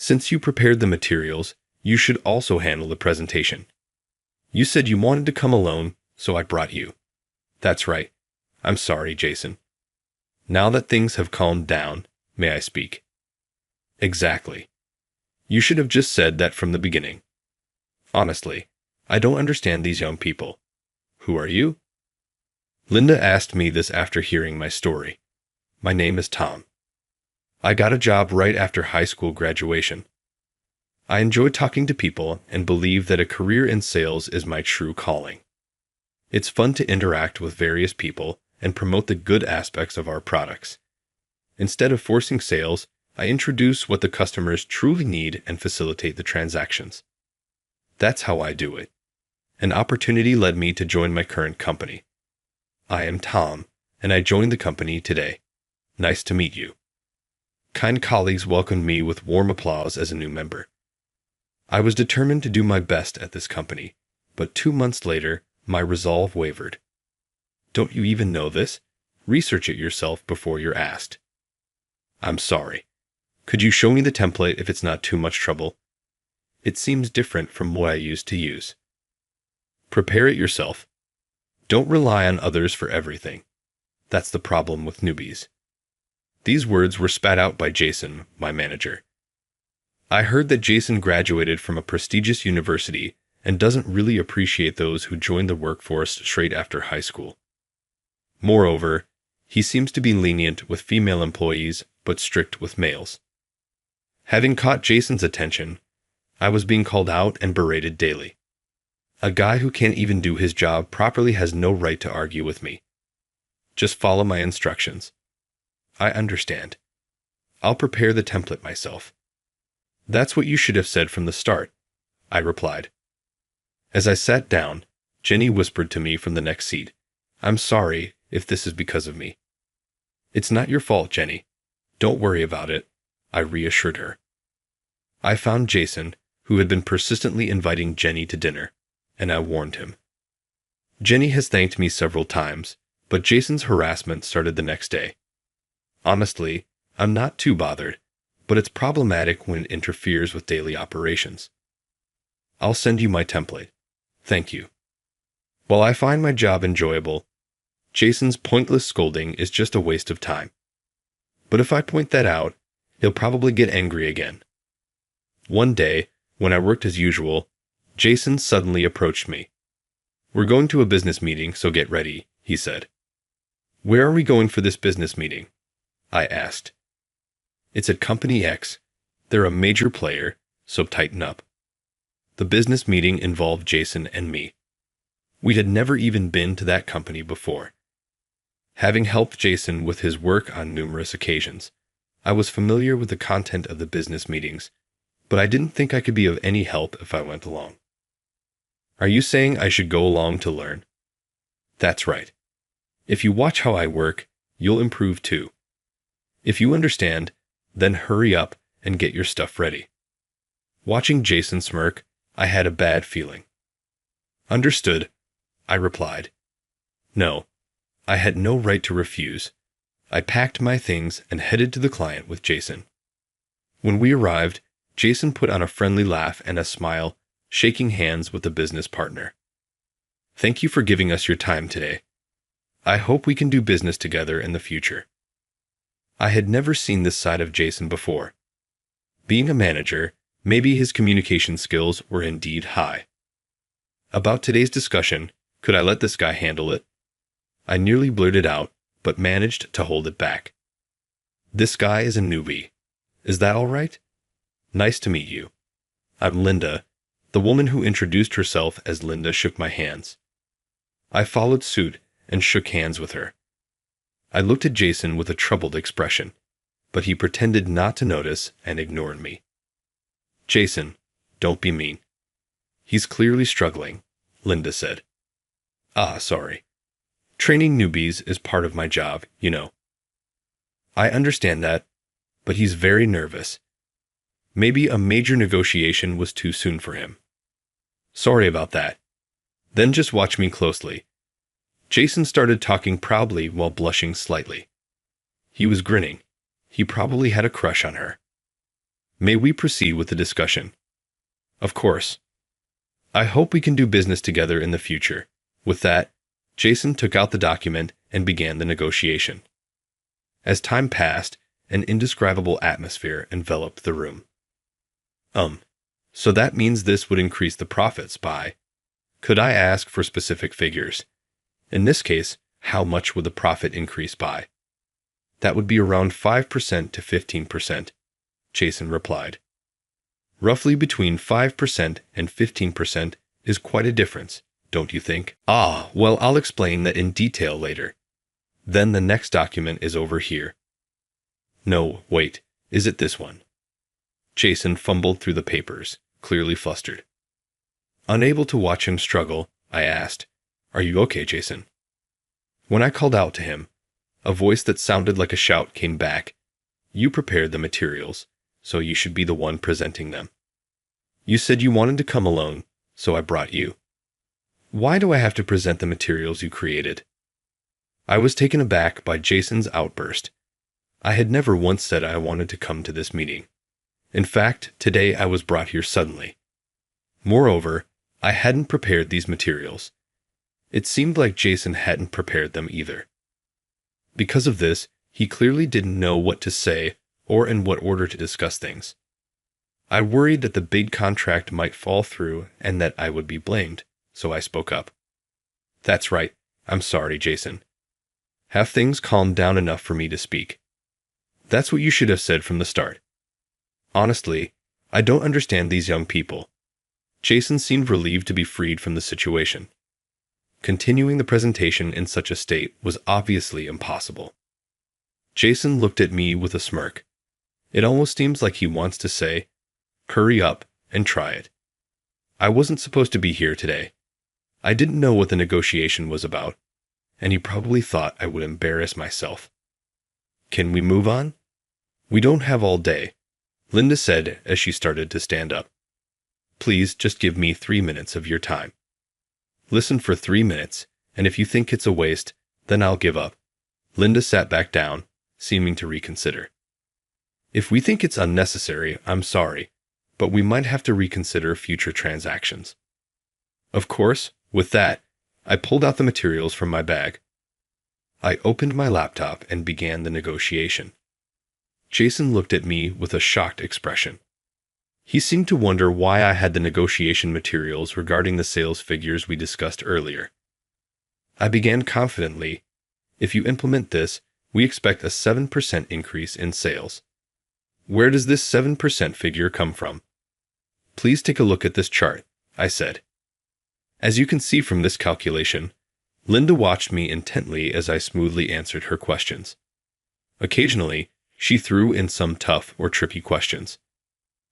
Since you prepared the materials, you should also handle the presentation. You said you wanted to come alone, so I brought you. That's right. I'm sorry, Jason. Now that things have calmed down, may I speak? Exactly. You should have just said that from the beginning. Honestly, I don't understand these young people. Who are you? Linda asked me this after hearing my story. My name is Tom. I got a job right after high school graduation. I enjoy talking to people and believe that a career in sales is my true calling. It's fun to interact with various people and promote the good aspects of our products. Instead of forcing sales, I introduce what the customers truly need and facilitate the transactions. That's how I do it. An opportunity led me to join my current company. I am Tom, and I joined the company today. Nice to meet you. Kind colleagues welcomed me with warm applause as a new member. I was determined to do my best at this company, but 2 months later, my resolve wavered. Don't you even know this? Research it yourself before you're asked. I'm sorry. Could you show me the template if it's not too much trouble? It seems different from what I used to use. Prepare it yourself. Don't rely on others for everything. That's the problem with newbies. These words were spat out by Jason, my manager. I heard that Jason graduated from a prestigious university and doesn't really appreciate those who join the workforce straight after high school. Moreover, he seems to be lenient with female employees but strict with males. Having caught Jason's attention, I was being called out and berated daily. A guy who can't even do his job properly has no right to argue with me. Just follow my instructions. I understand. I'll prepare the template myself. That's what you should have said from the start, I replied. As I sat down, Jenny whispered to me from the next seat, I'm sorry if this is because of me. It's not your fault, Jenny. Don't worry about it, I reassured her. I found Jason, who had been persistently inviting Jenny to dinner, and I warned him. Jenny has thanked me several times, but Jason's harassment started the next day. Honestly, I'm not too bothered, but it's problematic when it interferes with daily operations. I'll send you my template. Thank you. While I find my job enjoyable, Jason's pointless scolding is just a waste of time. But if I point that out, he'll probably get angry again. One day, when I worked as usual, Jason suddenly approached me. We're going to a business meeting, so get ready, he said. Where are we going for this business meeting? I asked. It's at Company X. They're a major player, so tighten up. The business meeting involved Jason and me. We had never even been to that company before. Having helped Jason with his work on numerous occasions, I was familiar with the content of the business meetings, but I didn't think I could be of any help if I went along. Are you saying I should go along to learn? That's right. If you watch how I work, you'll improve too. If you understand, then hurry up and get your stuff ready. Watching Jason smirk, I had a bad feeling. Understood, I replied. No, I had no right to refuse. I packed my things and headed to the client with Jason. When we arrived, Jason put on a friendly laugh and a smile, shaking hands with the business partner. Thank you for giving us your time today. I hope we can do business together in the future. I had never seen this side of Jason before. Being a manager, maybe his communication skills were indeed high. About today's discussion, could I let this guy handle it? I nearly blurted out, but managed to hold it back. This guy is a newbie. Is that all right? Nice to meet you. I'm Linda. The woman who introduced herself as Linda shook my hands. I followed suit and shook hands with her. I looked at Jason with a troubled expression, but he pretended not to notice and ignored me. Jason, don't be mean. He's clearly struggling, Linda said. Sorry. Training newbies is part of my job, you know. I understand that, but he's very nervous. Maybe a major negotiation was too soon for him. Sorry about that. Then just watch me closely. Jason started talking proudly while blushing slightly. He was grinning. He probably had a crush on her. May we proceed with the discussion? Of course. I hope we can do business together in the future. With that, Jason took out the document and began the negotiation. As time passed, an indescribable atmosphere enveloped the room. So that means this would increase the profits by... Could I ask for specific figures? In this case, how much would the profit increase by? That would be around 5% to 15%, Jason replied. Roughly between 5% and 15% is quite a difference, don't you think? Ah, well, I'll explain that in detail later. Then the next document is over here. No, wait, is it this one? Jason fumbled through the papers, clearly flustered. Unable to watch him struggle, I asked, "Are you okay, Jason?" When I called out to him, a voice that sounded like a shout came back. You prepared the materials, so you should be the one presenting them. You said you wanted to come alone, so I brought you. Why do I have to present the materials you created? I was taken aback by Jason's outburst. I had never once said I wanted to come to this meeting. In fact, today I was brought here suddenly. Moreover, I hadn't prepared these materials. It seemed like Jason hadn't prepared them either. Because of this, he clearly didn't know what to say or in what order to discuss things. I worried that the big contract might fall through and that I would be blamed, so I spoke up. That's right, I'm sorry, Jason. Have things calmed down enough for me to speak? That's what you should have said from the start. Honestly, I don't understand these young people. Jason seemed relieved to be freed from the situation. Continuing the presentation in such a state was obviously impossible. Jason looked at me with a smirk. It almost seems like he wants to say, "Hurry up and try it." I wasn't supposed to be here today. I didn't know what the negotiation was about, and he probably thought I would embarrass myself. Can we move on? We don't have all day, Linda said as she started to stand up. Please just give me 3 minutes of your time. Listen for 3 minutes, and if you think it's a waste, then I'll give up. Linda sat back down, seeming to reconsider. If we think it's unnecessary, I'm sorry, but we might have to reconsider future transactions. Of course, with that, I pulled out the materials from my bag. I opened my laptop and began the negotiation. Jason looked at me with a shocked expression. He seemed to wonder why I had the negotiation materials regarding the sales figures we discussed earlier. I began confidently, "If you implement this, we expect a 7% increase in sales." Where does this 7% figure come from? Please take a look at this chart, I said. As you can see from this calculation, Linda watched me intently as I smoothly answered her questions. Occasionally, she threw in some tough or tricky questions.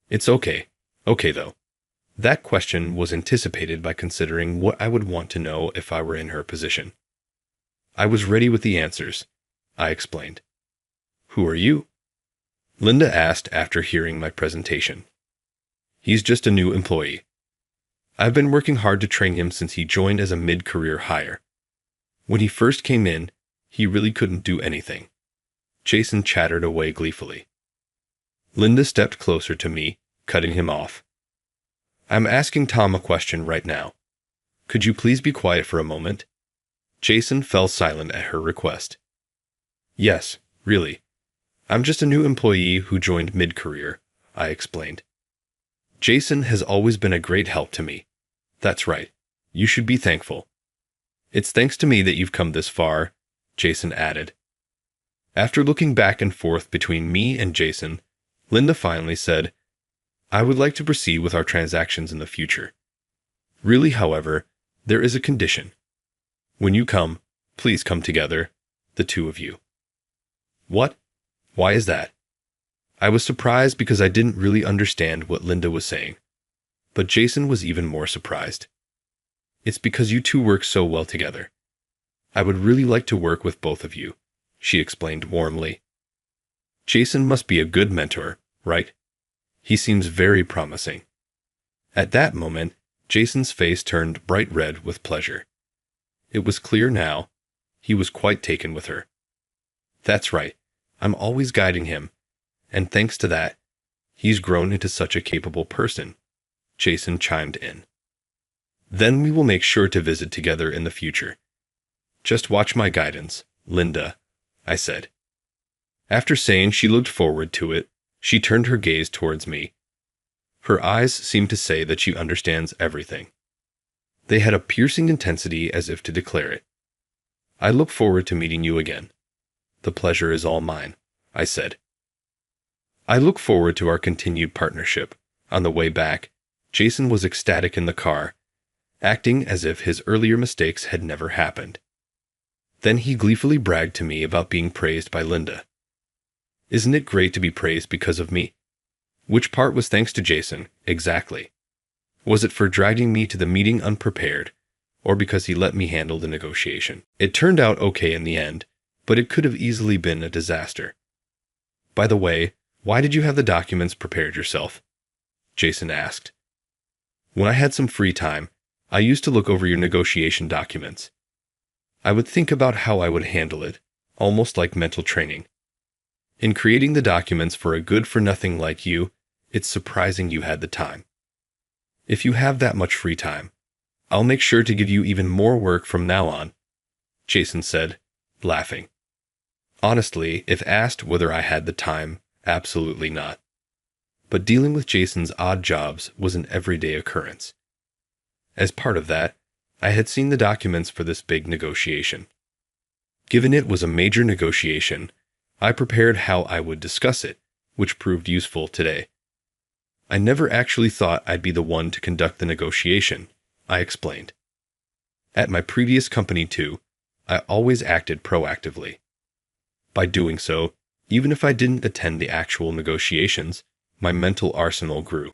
It's okay though. That question was anticipated by considering what I would want to know if I were in her position. I was ready with the answers, I explained. Who are you? Linda asked after hearing my presentation. He's just a new employee. I've been working hard to train him since he joined as a mid-career hire. When he first came in, he really couldn't do anything. Jason chattered away gleefully. Linda stepped closer to me, cutting him off. I'm asking Tom a question right now. Could you please be quiet for a moment? Jason fell silent at her request. Yes, really. I'm just a new employee who joined mid-career, I explained. Jason has always been a great help to me. That's right. You should be thankful. It's thanks to me that you've come this far, Jason added. After looking back and forth between me and Jason, Linda finally said, I would like to proceed with our transactions in the future. Really, however, there is a condition. When you come, please come together, the two of you. What? Why is that? I was surprised because I didn't really understand what Linda was saying. But Jason was even more surprised. It's because you two work so well together. I would really like to work with both of you, she explained warmly. Jason must be a good mentor, right? He seems very promising. At that moment, Jason's face turned bright red with pleasure. It was clear now. He was quite taken with her. That's right. I'm always guiding him. And thanks to that, He's grown into such a capable person, Jason chimed in. Then we will make sure to visit together in the future. Just watch my guidance, Linda, I said. After saying she looked forward to it, she turned her gaze towards me. Her eyes seemed to say that she understands everything. They had a piercing intensity as if to declare it. I look forward to meeting you again. The pleasure is all mine, I said. I look forward to our continued partnership. On the way back, Jason was ecstatic in the car, acting as if his earlier mistakes had never happened. Then he gleefully bragged to me about being praised by Linda. Isn't it great to be praised because of me? Which part was thanks to Jason, exactly? Was it for dragging me to the meeting unprepared, or because he let me handle the negotiation? It turned out okay in the end, but it could have easily been a disaster. By the way, why did you have the documents prepared yourself? Jason asked. When I had some free time, I used to look over your negotiation documents. I would think about how I would handle it, almost like mental training. In creating the documents for a good-for-nothing like you, it's surprising you had the time. If you have that much free time, I'll make sure to give you even more work from now on, Jason said, laughing. Honestly, if asked whether I had the time, absolutely not. But dealing with Jason's odd jobs was an everyday occurrence. As part of that, I had seen the documents for this big negotiation. Given it was a major negotiation, I prepared how I would discuss it, which proved useful today. I never actually thought I'd be the one to conduct the negotiation, I explained. At my previous company too, I always acted proactively. By doing so, even if I didn't attend the actual negotiations, my mental arsenal grew.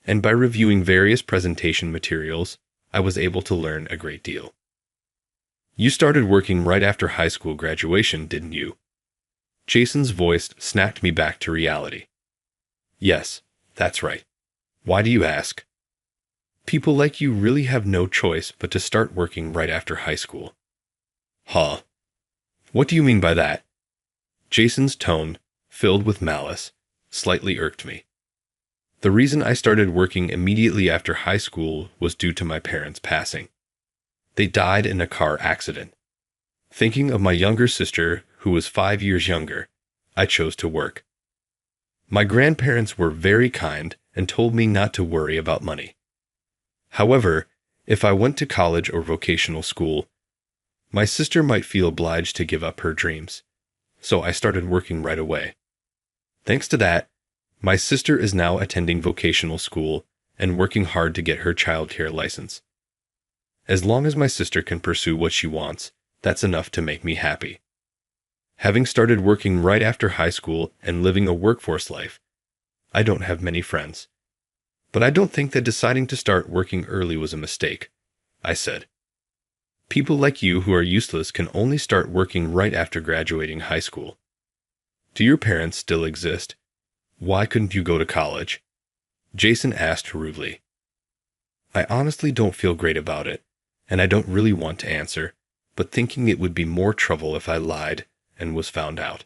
And by reviewing various presentation materials, I was able to learn a great deal. You started working right after high school graduation, didn't you? Jason's voice snapped me back to reality. Yes, that's right. Why do you ask? People like you really have no choice but to start working right after high school. Huh? What do you mean by that? Jason's tone, filled with malice, slightly irked me. The reason I started working immediately after high school was due to my parents passing. They died in a car accident. Thinking of my younger sister, who was 5 years younger, I chose to work. My grandparents were very kind and told me not to worry about money. However, if I went to college or vocational school, my sister might feel obliged to give up her dreams, so I started working right away. Thanks to that, my sister is now attending vocational school and working hard to get her childcare license. As long as my sister can pursue what she wants, that's enough to make me happy. Having started working right after high school and living a workforce life, I don't have many friends. But I don't think that deciding to start working early was a mistake, I said. People like you who are useless can only start working right after graduating high school. Do your parents still exist? Why couldn't you go to college? Jason asked rudely. I honestly don't feel great about it, and I don't really want to answer, but thinking it would be more trouble if I lied and was found out.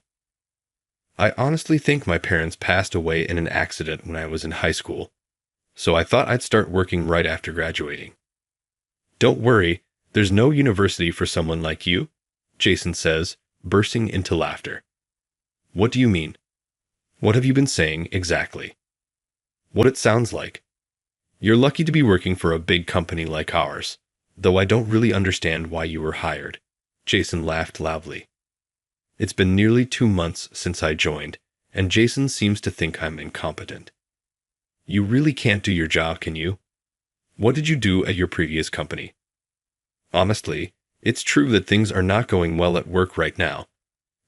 I honestly think my parents passed away in an accident when I was in high school, so I thought I'd start working right after graduating. Don't worry, there's no university for someone like you, Jason says, bursting into laughter. What do you mean? What have you been saying exactly? What it sounds like. You're lucky to be working for a big company like ours, though I don't really understand why you were hired. Jason laughed loudly. It's been nearly 2 months since I joined, and Jason seems to think I'm incompetent. You really can't do your job, can you? What did you do at your previous company? Honestly, it's true that things are not going well at work right now,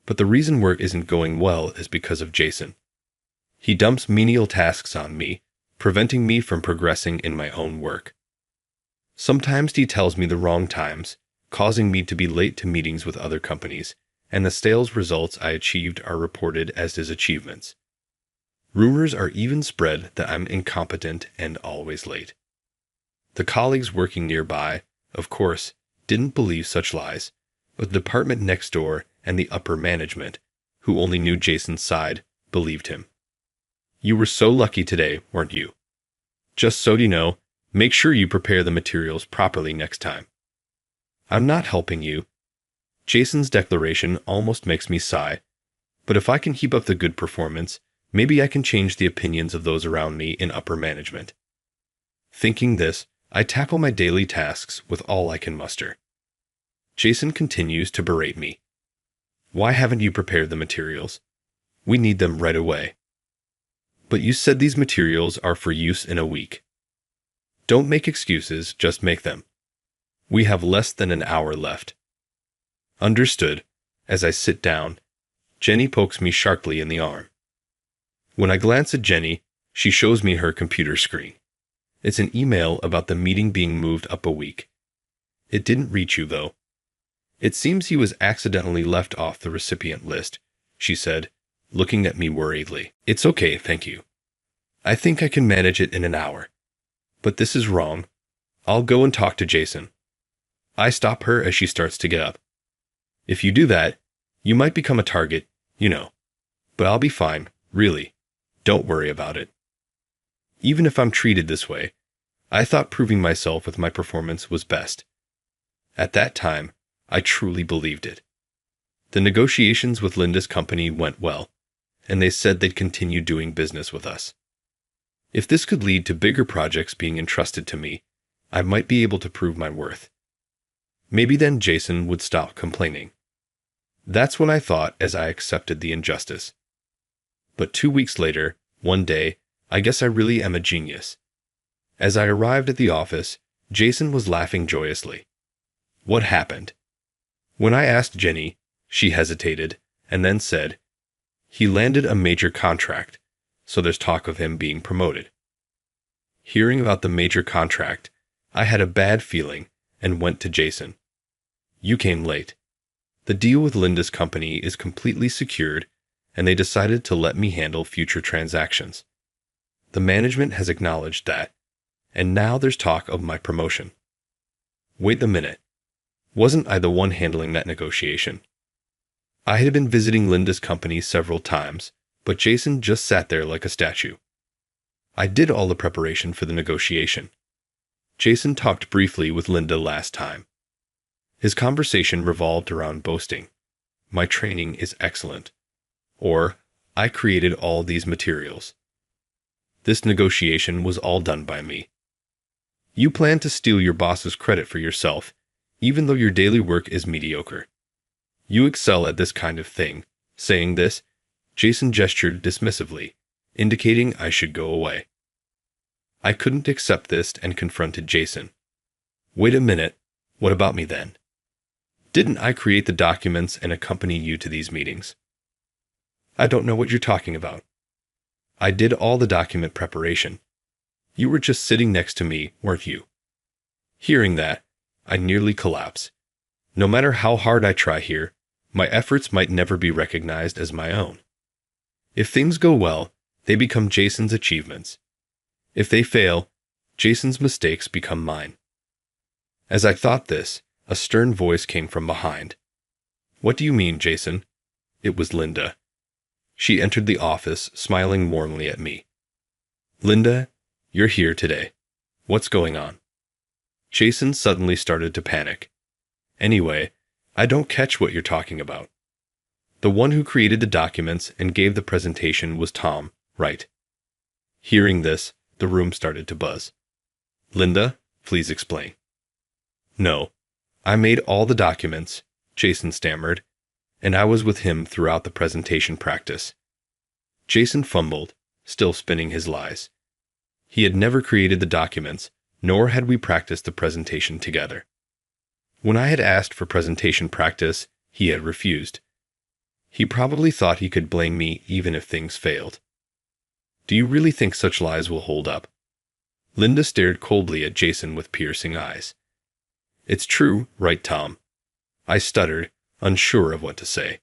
but the reason work isn't going well is because of Jason. He dumps menial tasks on me, preventing me from progressing in my own work. Sometimes he tells me the wrong times, causing me to be late to meetings with other companies, and the sales results I achieved are reported as his achievements. Rumors are even spread that I'm incompetent and always late. The colleagues working nearby, of course, didn't believe such lies, but the department next door and the upper management, who only knew Jason's side, believed him. You were so lucky today, weren't you? Just so you know, make sure you prepare the materials properly next time. I'm not helping you. Jason's declaration almost makes me sigh, but if I can keep up the good performance, maybe I can change the opinions of those around me in upper management. Thinking this, I tackle my daily tasks with all I can muster. Jason continues to berate me. Why haven't you prepared the materials? We need them right away. But you said these materials are for use in a week. Don't make excuses, just make them. We have less than an hour left. Understood. As I sit down, Jenny pokes me sharply in the arm. When I glance at Jenny, she shows me her computer screen. It's an email about the meeting being moved up a week. It didn't reach you, though. It seems he was accidentally left off the recipient list, she said, looking at me worriedly. It's okay, thank you. I think I can manage it in an hour. But this is wrong. I'll go and talk to Jason. I stop her as she starts to get up. If you do that, you might become a target, you know. But I'll be fine, really. Don't worry about it. Even if I'm treated this way, I thought proving myself with my performance was best. At that time, I truly believed it. The negotiations with Linda's company went well, and they said they'd continue doing business with us. If this could lead to bigger projects being entrusted to me, I might be able to prove my worth. Maybe then Jason would stop complaining. That's what I thought as I accepted the injustice. But 2 weeks later, one day, I guess I really am a genius. As I arrived at the office, Jason was laughing joyously. What happened? When I asked Jenny, she hesitated and then said, he landed a major contract, so there's talk of him being promoted. Hearing about the major contract, I had a bad feeling and went to Jason. You came late. The deal with Linda's company is completely secured, and they decided to let me handle future transactions. The management has acknowledged that, and now there's talk of my promotion. Wait a minute. Wasn't I the one handling that negotiation? I had been visiting Linda's company several times, but Jason just sat there like a statue. I did all the preparation for the negotiation. Jason talked briefly with Linda last time. His conversation revolved around boasting. My training is excellent. Or, I created all these materials. This negotiation was all done by me. You plan to steal your boss's credit for yourself, even though your daily work is mediocre. You excel at this kind of thing. Saying this, Jason gestured dismissively, indicating I should go away. I couldn't accept this and confronted Jason. Wait a minute, what about me then? Didn't I create the documents and accompany you to these meetings? I don't know what you're talking about. I did all the document preparation. You were just sitting next to me, weren't you? Hearing that, I nearly collapsed. No matter how hard I try here, my efforts might never be recognized as my own. If things go well, they become Jason's achievements. If they fail, Jason's mistakes become mine. As I thought this, a stern voice came from behind. What do you mean, Jason? It was Linda. She entered the office, smiling warmly at me. Linda, you're here today. What's going on? Jason suddenly started to panic. Anyway, I don't catch what you're talking about. The one who created the documents and gave the presentation was Tom, right? Hearing this, the room started to buzz. Linda, please explain. No, I made all the documents, Jason stammered, and I was with him throughout the presentation practice. Jason fumbled, still spinning his lies. He had never created the documents, nor had we practiced the presentation together. When I had asked for presentation practice, he had refused. He probably thought he could blame me even if things failed. Do you really think such lies will hold up? Linda stared coldly at Jason with piercing eyes. It's true, right, Tom? I stuttered, unsure of what to say.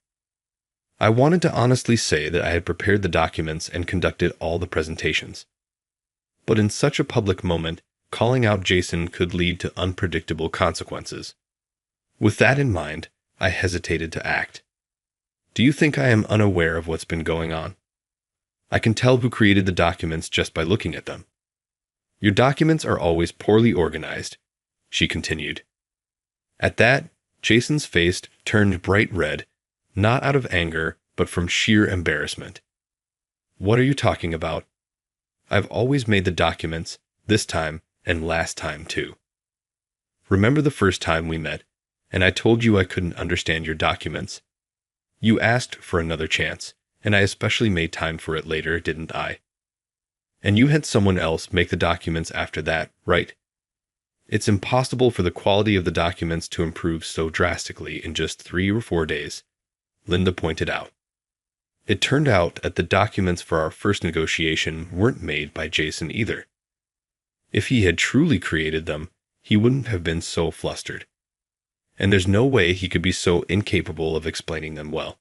I wanted to honestly say that I had prepared the documents and conducted all the presentations. But in such a public moment, calling out Jason could lead to unpredictable consequences. With that in mind, I hesitated to act. Do you think I am unaware of what's been going on? I can tell who created the documents just by looking at them. Your documents are always poorly organized, she continued. At that, Jason's face turned bright red, not out of anger, but from sheer embarrassment. What are you talking about? I've always made the documents, this time and last time too. Remember the first time we met, and I told you I couldn't understand your documents. You asked for another chance, and I especially made time for it later, didn't I? And you had someone else make the documents after that, right? It's impossible for the quality of the documents to improve so drastically in just 3 or 4 days, Linda pointed out. It turned out that the documents for our first negotiation weren't made by Jason either. If he had truly created them, he wouldn't have been so flustered. And there's no way he could be so incapable of explaining them well.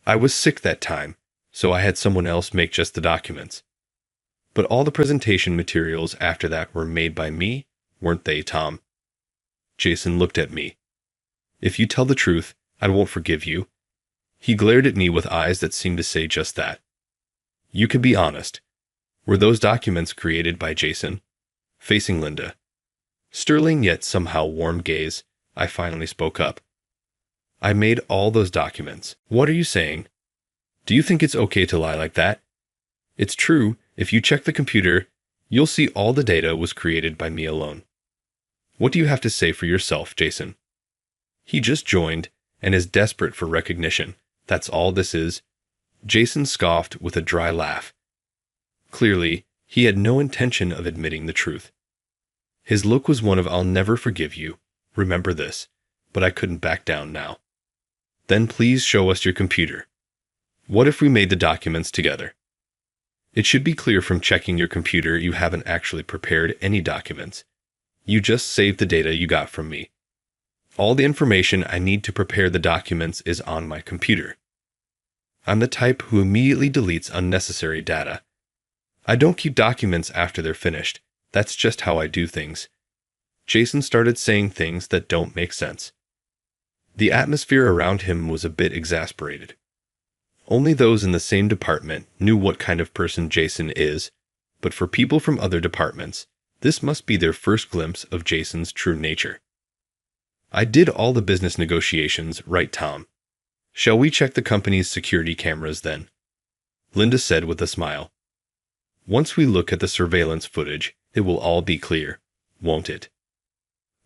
I was sick that time, so I had someone else make just the documents. But all the presentation materials after that were made by me, weren't they, Tom? Jason looked at me. If you tell the truth, I won't forgive you. He glared at me with eyes that seemed to say just that. You can be honest. Were those documents created by Jason? Facing Linda. Sterling yet somehow warm gaze, I finally spoke up. I made all those documents. What are you saying? Do you think it's okay to lie like that? It's true. If you check the computer, you'll see all the data was created by me alone. What do you have to say for yourself, Jason? He just joined and is desperate for recognition. That's all this is. Jason scoffed with a dry laugh. Clearly, he had no intention of admitting the truth. His look was one of I'll never forgive you. Remember this. But I couldn't back down now. Then please show us your computer. What if we made the documents together? It should be clear from checking your computer you haven't actually prepared any documents. You just saved the data you got from me. All the information I need to prepare the documents is on my computer. I'm the type who immediately deletes unnecessary data. I don't keep documents after they're finished. That's just how I do things. Jason started saying things that don't make sense. The atmosphere around him was a bit exasperated. Only those in the same department knew what kind of person Jason is, but for people from other departments, this must be their first glimpse of Jason's true nature. I did all the business negotiations, right, Tom? Shall we check the company's security cameras then? Linda said with a smile. Once we look at the surveillance footage, it will all be clear, won't it?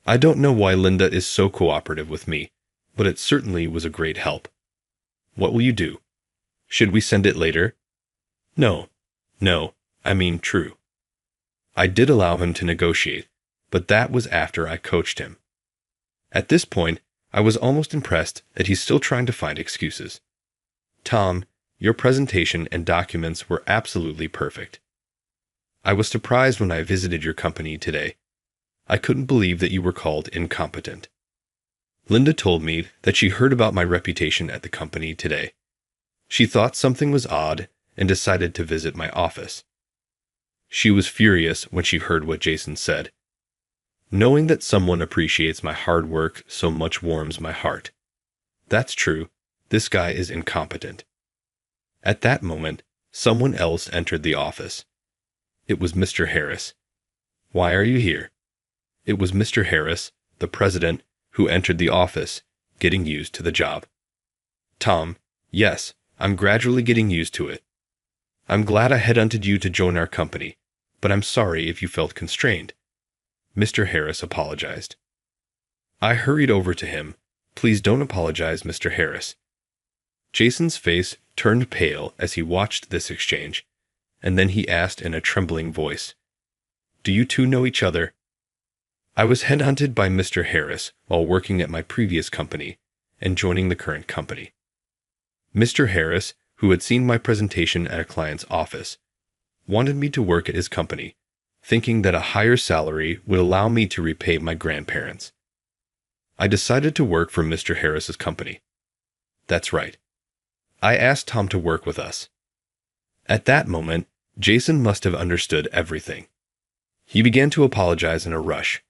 I don't know why Linda is so cooperative with me, but it certainly was a great help. What will you do? Should we send it later? No, I mean true. I did allow him to negotiate, but that was after I coached him. At this point, I was almost impressed that he's still trying to find excuses. Tom, your presentation and documents were absolutely perfect. I was surprised when I visited your company today. I couldn't believe that you were called incompetent. Linda told me that she heard about my reputation at the company today. She thought something was odd and decided to visit my office. She was furious when she heard what Jason said. Knowing that someone appreciates my hard work so much warms my heart. That's true. This guy is incompetent. At that moment, someone else entered the office. It was Mr. Harris. Why are you here? It was Mr. Harris, the president, who entered the office, getting used to the job. Tom, yes, I'm gradually getting used to it. I'm glad I headhunted you to join our company, but I'm sorry if you felt constrained. Mr. Harris apologized. I hurried over to him. Please don't apologize, Mr. Harris. Jason's face turned pale as he watched this exchange, and then he asked in a trembling voice, Do you two know each other? I was headhunted by Mr. Harris while working at my previous company and joining the current company. Mr. Harris, who had seen my presentation at a client's office, wanted me to work at his company, thinking that a higher salary would allow me to repay my grandparents. I decided to work for Mr. Harris's company. That's right. I asked Tom to work with us. At that moment, Jason must have understood everything. He began to apologize in a rush.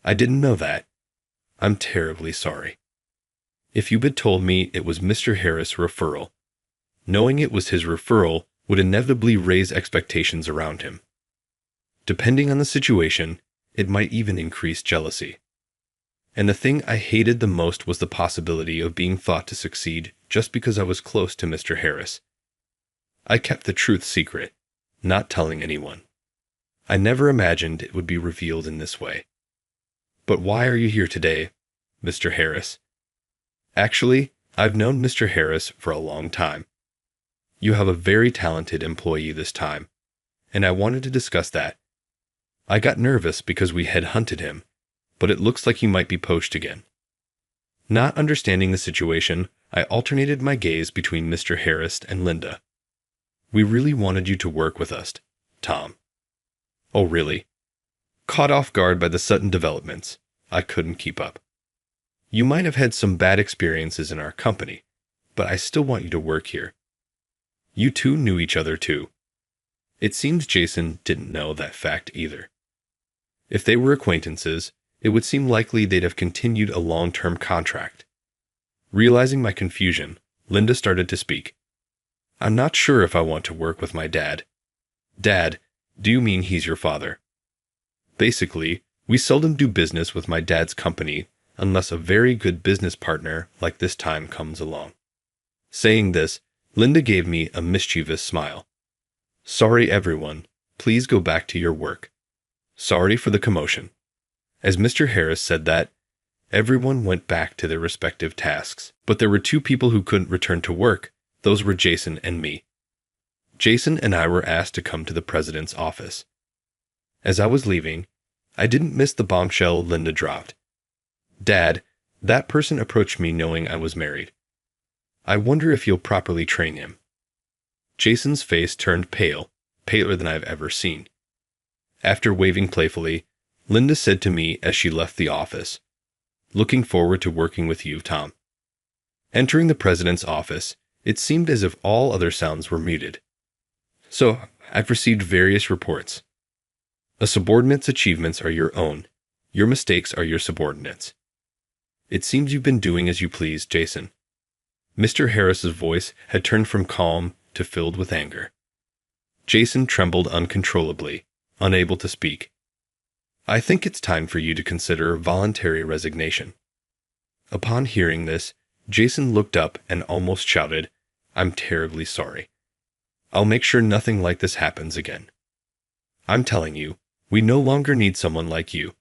I didn't know that. I'm terribly sorry. If you had told me it was Mr. Harris' referral, knowing it was his referral would inevitably raise expectations around him. Depending on the situation, it might even increase jealousy. And the thing I hated the most was the possibility of being thought to succeed just because I was close to Mr. Harris. I kept the truth secret, not telling anyone. I never imagined it would be revealed in this way. But why are you here today, Mr. Harris? Actually, I've known Mr. Harris for a long time. You have a very talented employee this time, and I wanted to discuss that. I got nervous because we had hunted him, but it looks like he might be poached again. Not understanding the situation, I alternated my gaze between Mr. Harris and Linda. We really wanted you to work with us, Tom. Oh, really? Caught off guard by the sudden developments, I couldn't keep up. You might have had some bad experiences in our company, but I still want you to work here. You two knew each other too. It seems Jason didn't know that fact either. If they were acquaintances, it would seem likely they'd have continued a long-term contract. Realizing my confusion, Linda started to speak. I'm not sure if I want to work with my dad. Dad, do you mean he's your father? Basically, we seldom do business with my dad's company unless a very good business partner like this time comes along. Saying this, Linda gave me a mischievous smile. Sorry, everyone. Please go back to your work. Sorry for the commotion. As Mr. Harris said that, everyone went back to their respective tasks. But there were two people who couldn't return to work. Those were Jason and me. Jason and I were asked to come to the president's office. As I was leaving, I didn't miss the bombshell Linda dropped. Dad, that person approached me knowing I was married. I wonder if you'll properly train him. Jason's face turned pale, paler than I've ever seen. After waving playfully, Linda said to me as she left the office, Looking forward to working with you, Tom. Entering the president's office, it seemed as if all other sounds were muted. So, I've received various reports. A subordinate's achievements are your own. Your mistakes are your subordinates. It seems you've been doing as you please, Jason. Mr. Harris's voice had turned from calm to filled with anger. Jason trembled uncontrollably, unable to speak. I think it's time for you to consider voluntary resignation. Upon hearing this, Jason looked up and almost shouted, I'm terribly sorry. I'll make sure nothing like this happens again. I'm telling you, we no longer need someone like you.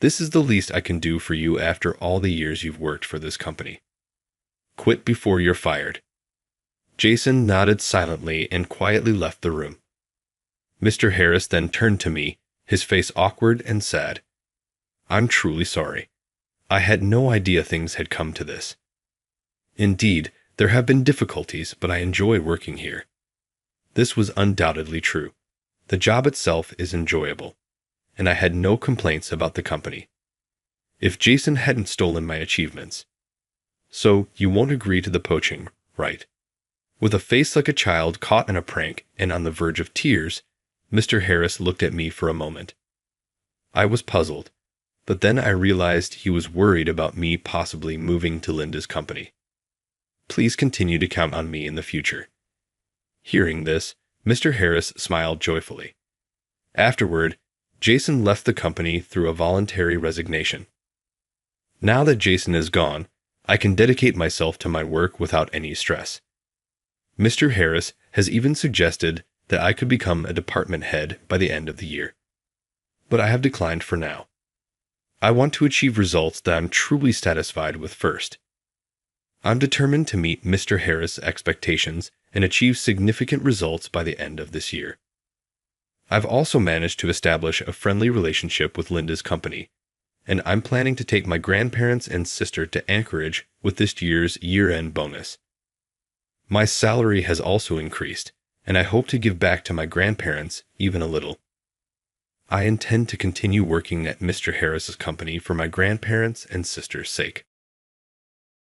This is the least I can do for you after all the years you've worked for this company. Quit before you're fired. Jason nodded silently and quietly left the room. Mr. Harris then turned to me, his face awkward and sad. I'm truly sorry. I had no idea things had come to this. Indeed, there have been difficulties, but I enjoy working here. This was undoubtedly true. The job itself is enjoyable, and I had no complaints about the company. If Jason hadn't stolen my achievements. So, you won't agree to the poaching, right? With a face like a child caught in a prank and on the verge of tears, Mr. Harris looked at me for a moment. I was puzzled, but then I realized he was worried about me possibly moving to Linda's company. Please continue to count on me in the future. Hearing this, Mr. Harris smiled joyfully. Afterward, Jason left the company through a voluntary resignation. Now that Jason is gone, I can dedicate myself to my work without any stress. Mr. Harris has even suggested that I could become a department head by the end of the year. But I have declined for now. I want to achieve results that I'm truly satisfied with first. I'm determined to meet Mr. Harris' expectations and achieve significant results by the end of this year. I've also managed to establish a friendly relationship with Linda's company, and I'm planning to take my grandparents and sister to Anchorage with this year's year-end bonus. My salary has also increased, and I hope to give back to my grandparents even a little. I intend to continue working at Mr. Harris's company for my grandparents' and sister's sake.